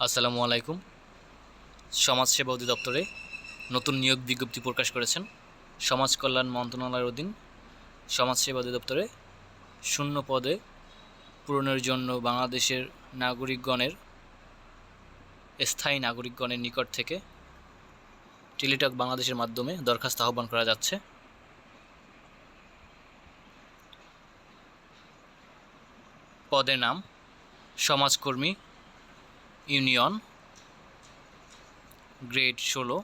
আসসালামু আলাইকুম। সমাজসেবা অধিদপ্তরে নতুন নিয়োগ বিজ্ঞপ্তি প্রকাশ করেছেন সমাজ কল্যাণ মন্ত্রণালয়ের অধীন সমাজসেবা অধিদপ্তরে শূন্য পদে পূরণের জন্য বাংলাদেশের স্থায়ী নাগরিকগণের নিকট থেকে টেলিটক বাংলাদেশের মাধ্যমে দরখাস্ত আহ্বান করা যাচ্ছে। পদের নাম সমাজকর্মী ইউনিয়ন, গ্রেড 16,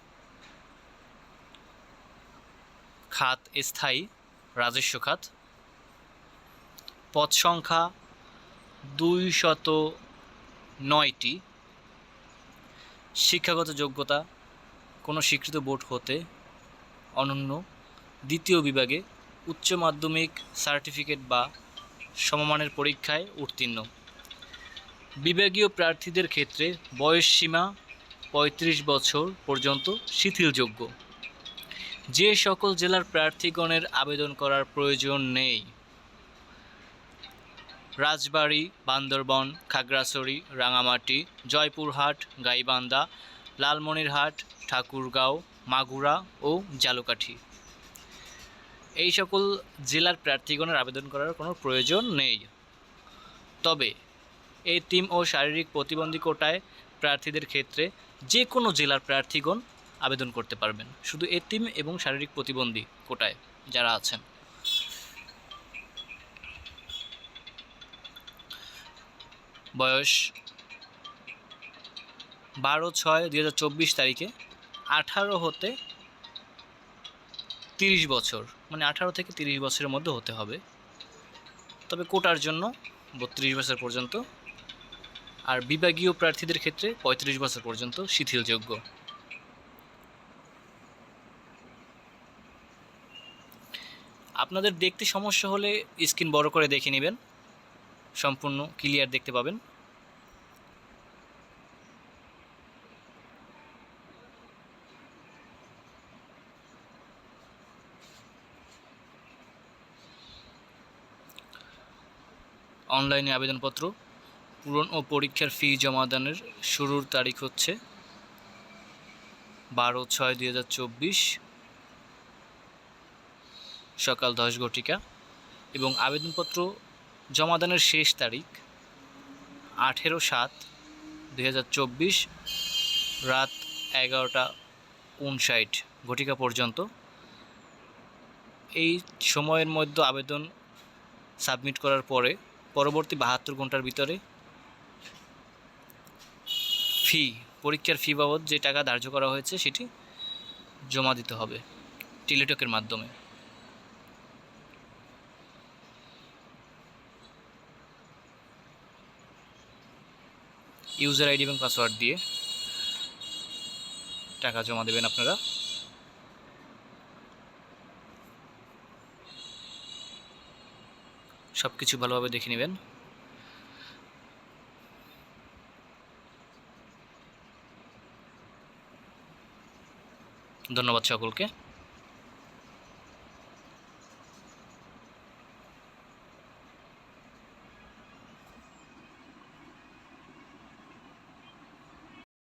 খাত স্থায়ী রাজস্ব খাত, পদ সংখ্যা 209টি, শিক্ষাগত যোগ্যতা কোনো স্বীকৃত বোর্ড হতে অনন্য দ্বিতীয় বিভাগে উচ্চ মাধ্যমিক সার্টিফিকেট বা সমমানের পরীক্ষায় উত্তীর্ণ। বিভাগীয় প্রার্থীদের ক্ষেত্রে বয়সসীমা 35 বছর পর্যন্ত শিথিলযোগ্য। যে সকল জেলার প্রার্থীগণের আবেদন করার প্রয়োজন নেই: রাজবাড়ী, বান্দরবান, খাগড়াছড়ি, রাঙামাটি, জয়পুরহাট, গাইবান্ধা, লালমনিরহাট, ঠাকুরগাঁও, মাগুরা ও ঝালকাঠি। এই সকল জেলার প্রার্থীগণের আবেদন করার কোনো প্রয়োজন নেই। তবে এতিম ও শারীরিক প্রতিবন্ধী কোটায় প্রার্থীদের ক্ষেত্রে যে কোনো জেলার প্রার্থীগণ আবেদন করতে পারবেন, শুধু এতিম এবং শারীরিক প্রতিবন্ধী কোটায় যারা আছেন। বয়স 12/6/2024 তারিখে 18 হতে 30 বছর, মানে 18 থেকে 30 বছরের মধ্যে হতে হবে। তবে কোটার জন্য 32 বছর পর্যন্ত, আর বিভাগীয় প্রার্থীদের ক্ষেত্রে 35 বছর পর্যন্ত শিথিলযোগ্য। আপনাদের দেখতে সমস্যা হলে স্ক্রিন বড় করে দেখে নেবেন, সম্পূর্ণ ক্লিয়ার দেখতে পাবেন। অনলাইনে আবেদনপত্র পূরণ ও পরীক্ষার ফি জমাদানের শুরুর তারিখ হচ্ছে 12/6/2024 সকাল 10 ঘটিকা এবং আবেদনপত্র জমাদানের শেষ তারিখ 18/7/2024 রাত 11:59 ঘটিকা পর্যন্ত। এই সময়ের মধ্যে আবেদন সাবমিট করার পরে পরবর্তী 72 ঘন্টার ভিতরে পরীক্ষার ফি বাবদ যে টাকা ধার্য করা হয়েছে সেটি জমা দিতে হবে টেলিটকের মাধ্যমে। ইউজার আইডি এবং পাসওয়ার্ড দিয়ে টাকা জমা দেবেন আপনারা। সব কিছু ভালোভাবে দেখে নেবেন। ধন্যবাদ সকলকে।